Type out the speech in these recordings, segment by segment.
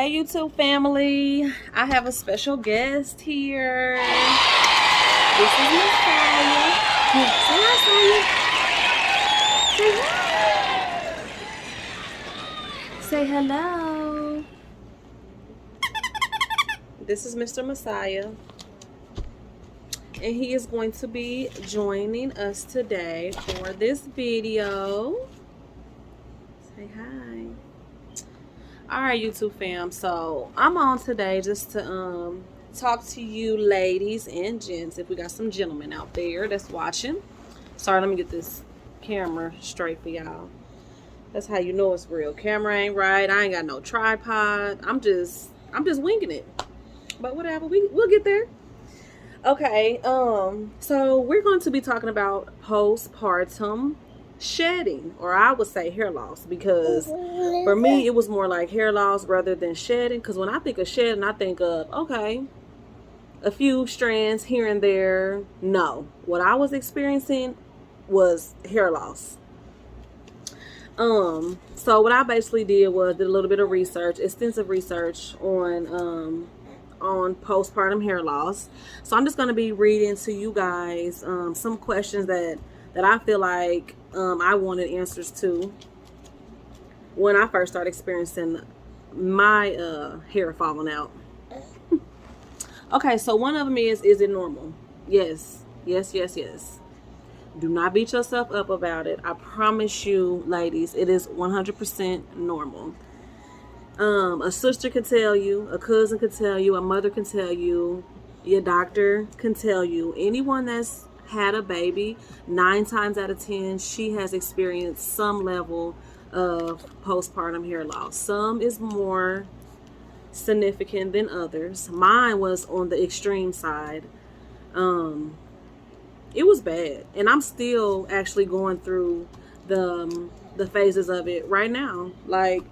Hey, YouTube family. I have a special guest here. This is Miss Saya. Say hi, Saya. Say hi. Say hello. This is Mr. Messiah. And he is going to be joining us today for this video. Say hi. Alright, YouTube fam, so I'm on today just to talk to you ladies and gents, if we got some gentlemen out there that's watching. Sorry, let me get this camera straight for y'all. That's how you know it's real. Camera ain't right. I ain't got no tripod. I'm just winging it. But whatever, we'll get there. Okay, so we're going to be talking about postpartum shedding, or I would say hair loss, because for me it was more like hair loss rather than shedding. Because when I think of shedding, I think of, okay, a few strands here and there. No, what I was experiencing was hair loss. So what I basically did was did a little bit of research, extensive research on postpartum hair loss. So I'm just going to be reading to you guys some questions that I feel like I wanted answers to when I first started experiencing my hair falling out. Okay, so one of them is it normal? Yes. Do not beat yourself up about it. I promise you, ladies, it is 100% normal. A sister can tell you, a cousin can tell you, a mother can tell you, your doctor can tell you. Anyone that's had a baby, 9 times out of 10, she has experienced some level of postpartum hair loss. Some is more significant than others. Mine was on the extreme side. It was bad, and I'm still actually going through the phases of it right now. Like,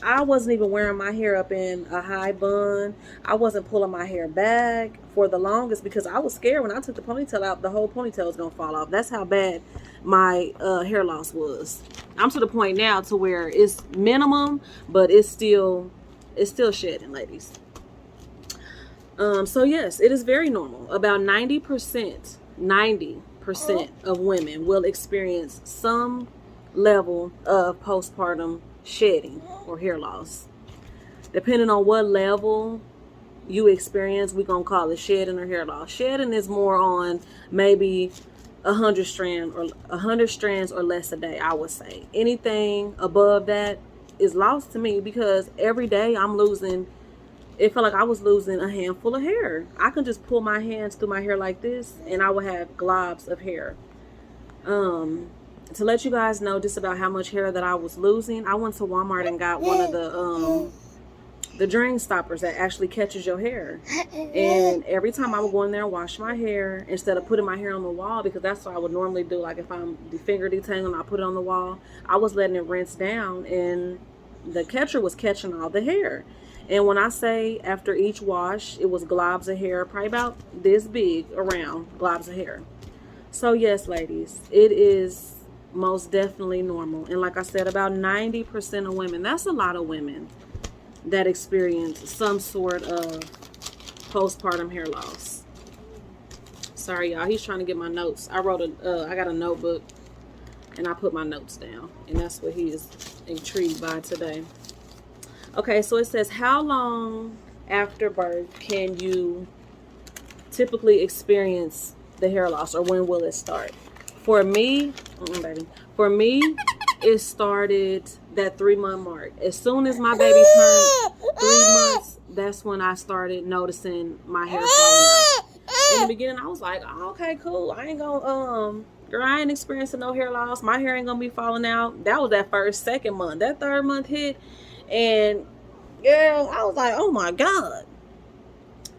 I wasn't even wearing my hair up in a high bun. I wasn't pulling my hair back for the longest because I was scared when I took the ponytail out, the whole ponytail was going to fall off. That's how bad my hair loss was. I'm to the point now to where it's minimum, but it's still shedding, ladies. So yes, it is very normal. About 90% of women will experience some level of postpartum shedding or hair loss. Depending on what level you experience, we're gonna call it shedding or hair loss. Shedding is more on maybe 100 strands or less a day, I would say. Anything above that is lost to me, because every day I'm losing, it felt like I was losing a handful of hair. I can just pull my hands through my hair like this and I would have globs of hair. To let you guys know just about how much hair that I was losing, I went to Walmart and got one of the drain stoppers that actually catches your hair. And every time I would go in there and wash my hair, instead of putting my hair on the wall, because that's what I would normally do, like if I'm finger detangling, I put it on the wall, I was letting it rinse down, and the catcher was catching all the hair. And when I say after each wash, it was globs of hair, probably about this big around, globs of hair. So yes, ladies, it is most definitely normal. And like I said, about 90% of women, that's a lot of women that experience some sort of postpartum hair loss. Sorry, y'all, he's trying to get my notes. I got a notebook and I put my notes down, and that's what he is intrigued by today. Okay, so it says, how long after birth can you typically experience the hair loss, or when will it start? For me, it started that 3-month mark. As soon as my baby turned 3 months, that's when I started noticing my hair falling out. In the beginning, I was like, oh, okay, cool. I ain't gonna, girl, I ain't experiencing no hair loss. My hair ain't gonna be falling out. That was that first, 2nd month. That 3rd month hit, and girl, I was like, oh my God.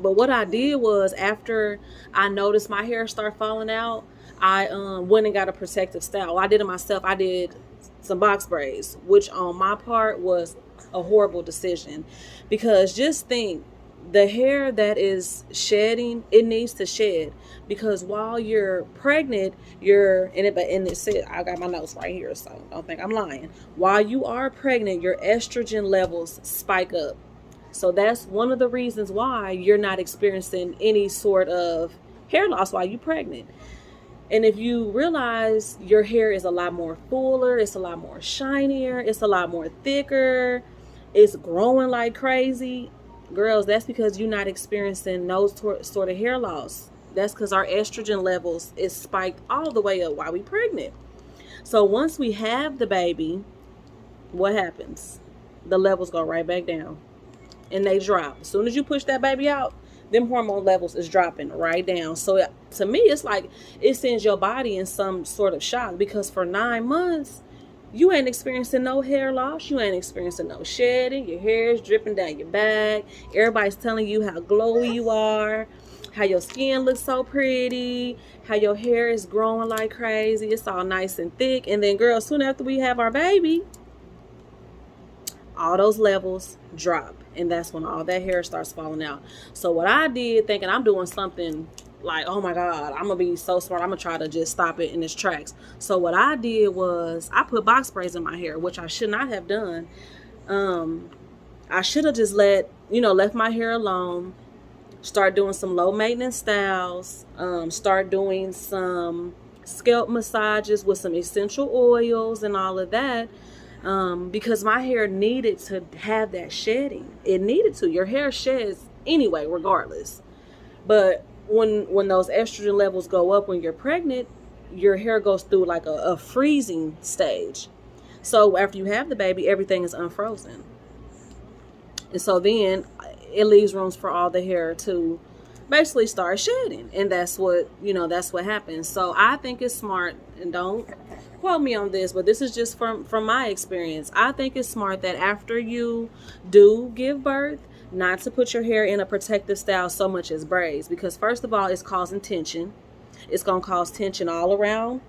But what I did was, after I noticed my hair start falling out, I went and got a protective style. I did it myself. I did some box braids, which on my part was a horrible decision, because just think, the hair that is shedding, it needs to shed, because while you're pregnant, and it said, I got my notes right here, so don't think I'm lying. While you are pregnant, your estrogen levels spike up. So that's one of the reasons why you're not experiencing any sort of hair loss while you're pregnant. And if you realize your hair is a lot more fuller, it's a lot more shinier, it's a lot more thicker, it's growing like crazy, girls, that's because you're not experiencing no sort of hair loss. That's because our estrogen levels is spiked all the way up while we pregnant. So once we have the baby, what happens? The levels go right back down and they drop. As soon as you push that baby out, them hormone levels is dropping right down. So to me, it's like it sends your body in some sort of shock, because for 9 months, you ain't experiencing no hair loss. You ain't experiencing no shedding. Your hair is dripping down your back. Everybody's telling you how glowy you are, how your skin looks so pretty, how your hair is growing like crazy. It's all nice and thick. And then, girl, soon after we have our baby, all those levels drop, and that's when all that hair starts falling out. So what I did, thinking I'm doing something like, oh my God, I'm gonna be so smart, I'm gonna try to just stop it in its tracks. So what I did was I put box braids in my hair, which I should not have done. I should have just left my hair alone, start doing some low maintenance styles, start doing some scalp massages with some essential oils and all of that. Because my hair needed to have that shedding. It needed to. Your hair sheds anyway, regardless. But when those estrogen levels go up when you're pregnant, your hair goes through like a freezing stage. So after you have the baby, everything is unfrozen. And so then it leaves rooms for all the hair to basically start shedding. And that's what happens. So I think it's smart, and don't quote me on this, but this is just from my experience. I think it's smart that after you do give birth, not to put your hair in a protective style so much as braids, because first of all, it's causing tension. It's going to cause tension all around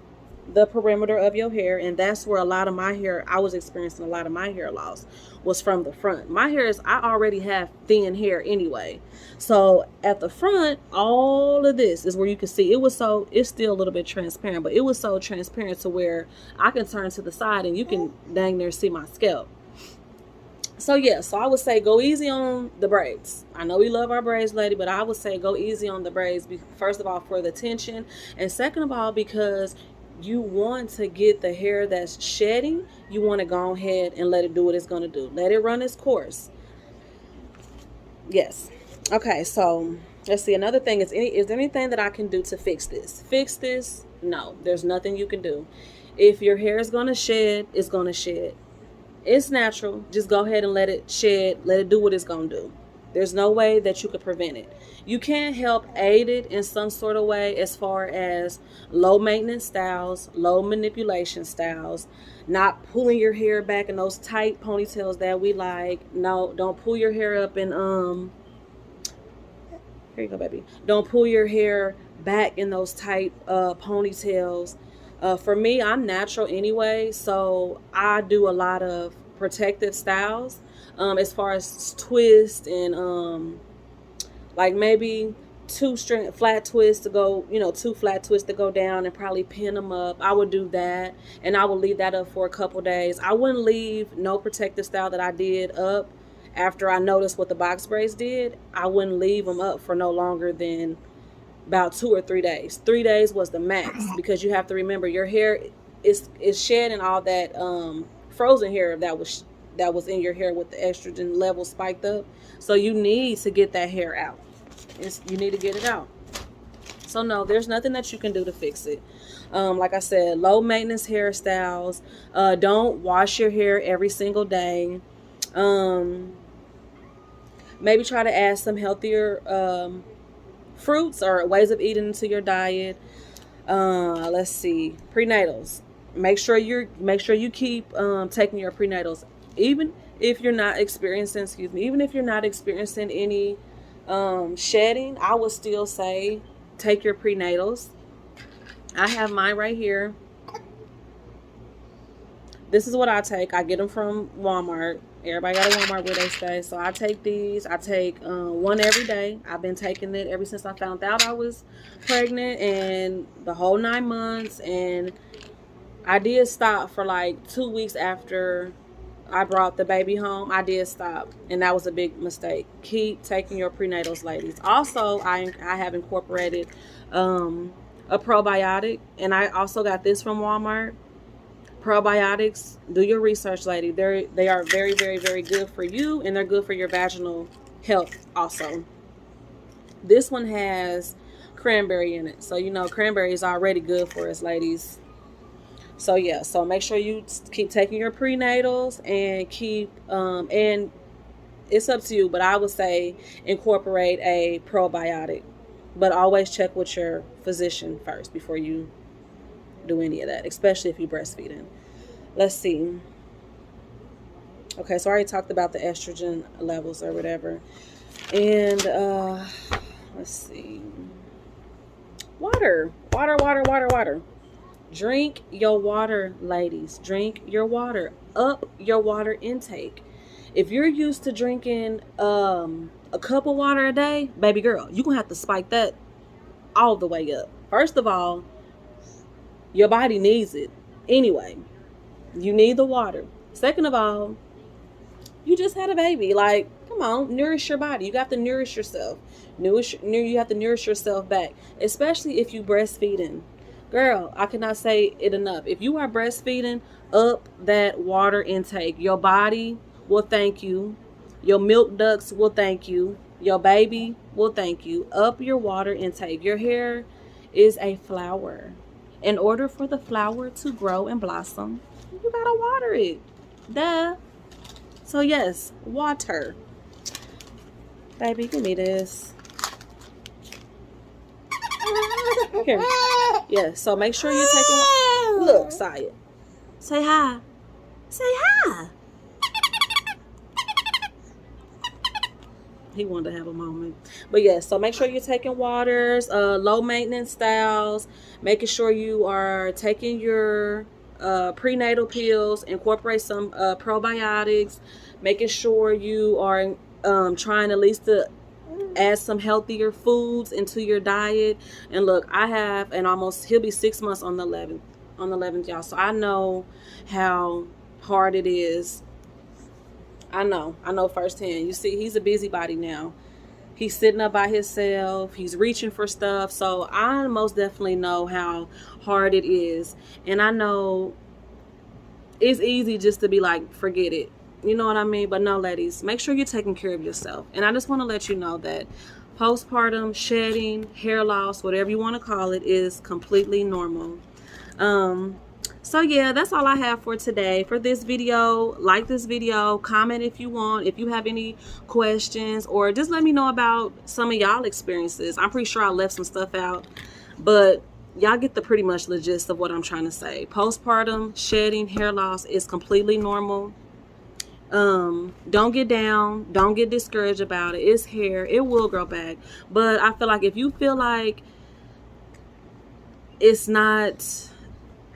the perimeter of your hair, and that's where I was experiencing a lot of my hair loss was from the front. I already have thin hair anyway, so at the front, all of this is where you can see it's still a little bit transparent, but it was so transparent to where I can turn to the side and you can dang near see my scalp. So I would say go easy on the braids. I know we love our braids, lady, but I would say go easy on the braids, first of all, for the tension, and second of all, because you want to get the hair that's shedding, you want to go ahead and let it do what it's going to do. Let it run its course. Yes. Okay, so let's see. Another thing is there anything that I can do to fix this? No, there's nothing you can do. If your hair is going to shed, it's going to shed. It's natural. Just go ahead and let it shed. Let it do what it's going to do. There's no way that you could prevent it. You can't help aid it in some sort of way as far as low maintenance styles, low manipulation styles, not pulling your hair back in those tight ponytails that we like. No, don't pull your hair up in here you go, baby. Don't pull your hair back in those tight ponytails. For me, I'm natural anyway, so I do a lot of protective styles. As far as twist and like maybe two flat twists to go down and probably pin them up. I would do that, and I would leave that up for a couple days. I wouldn't leave no protective style that I did up after I noticed what the box braids did. I wouldn't leave them up for no longer than about 2 or 3 days. 3 days was the max, because you have to remember your hair is shedding all that frozen hair that was in your hair with the estrogen level spiked up. So you need to get that hair out. You need to get it out. So no, there's nothing that you can do to fix it. Like I said, low maintenance hairstyles. Don't wash your hair every single day. Maybe try to add some healthier fruits or ways of eating into your diet. Let's see, prenatals. Make sure you keep taking your prenatals, even if you're not experiencing any shedding. I would still say take your prenatals. I have mine right here. This is what I take. I get them from Walmart. Everybody got a Walmart where they stay. So I take these. I take one every day. I've been taking it ever since I found out I was pregnant, and the whole 9 months. And I did stop for like 2 weeks after I brought the baby home, I did stop, and that was a big mistake. Keep taking your prenatals, ladies. Also, I have incorporated a probiotic, and I also got this from Walmart. Probiotics, do your research, lady. They are very, very, very good for you, and they're good for your vaginal health also. This one has cranberry in it, so you know cranberry is already good for us, ladies. So yeah, so make sure you keep taking your prenatals and keep and it's up to you, but I would say incorporate a probiotic, but always check with your physician first before you do any of that, especially if you're breastfeeding. Let's see. Okay, so I already talked about the estrogen levels or whatever. And let's see. Water. Drink your water, ladies. Drink your water. Up your water intake. If you're used to drinking a cup of water a day, baby girl, you're going to have to spike that all the way up. First of all, your body needs it anyway. You need the water. Second of all, you just had a baby. Like, come on, nourish your body. You have to nourish yourself. You have to nourish yourself back, especially if you breastfeeding. Girl, I cannot say it enough. If you are breastfeeding, up that water intake. Your body will thank you. Your milk ducts will thank you. Your baby will thank you. Up your water intake. Your hair is a flower. In order for the flower to grow and blossom, you gotta water it. Duh. So yes, water. Baby, give me this. Here. Yeah, so make sure you're taking... Look, Saya. Say hi. Say hi. He wanted to have a moment. But yeah, so make sure you're taking waters, low maintenance styles, making sure you are taking your prenatal pills, incorporate some probiotics, making sure you are trying at least to add some healthier foods into your diet. And look, I have, and almost, he'll be 6 months on the 11th, y'all. So I know how hard it is. I know firsthand. You see, he's a busybody now. He's sitting up by himself. He's reaching for stuff. So I most definitely know how hard it is. And I know it's easy just to be like, forget it. You know what I mean? But no, ladies, make sure you're taking care of yourself. And I just want to let you know that postpartum, shedding, hair loss, whatever you want to call it, is completely normal. So yeah, that's all I have for today for this video. Like this video, comment if you want, if you have any questions, or just let me know about some of y'all experiences. I'm pretty sure I left some stuff out, but y'all get the pretty much the gist of what I'm trying to say. Postpartum, shedding, hair loss is completely normal. Don't get down, don't get discouraged about it. It's hair, it will grow back. But I feel like if you feel like it's not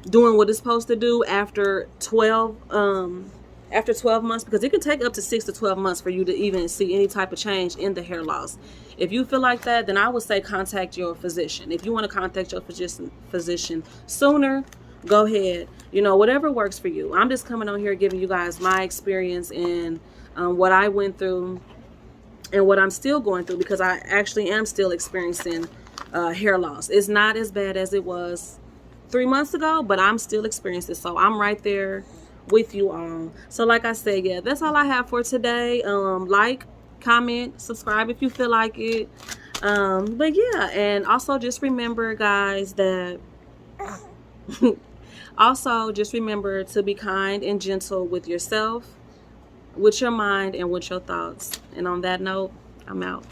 doing what it's supposed to do after 12 months, because it can take up to 6 to 12 months for you to even see any type of change in the hair loss. If you feel like that, then I would say contact your physician. If you want to contact your physician sooner, go ahead. You know, whatever works for you. I'm just coming on here giving you guys my experience and what I went through and what I'm still going through, because I actually am still experiencing hair loss. It's not as bad as it was 3 months ago, but I'm still experiencing it. So I'm right there with you all. So like I said, yeah, that's all I have for today. Like, comment, subscribe if you feel like it. But yeah, and also just remember, guys, that also just remember to be kind and gentle with yourself, with your mind, and with your thoughts. And on that note, I'm out.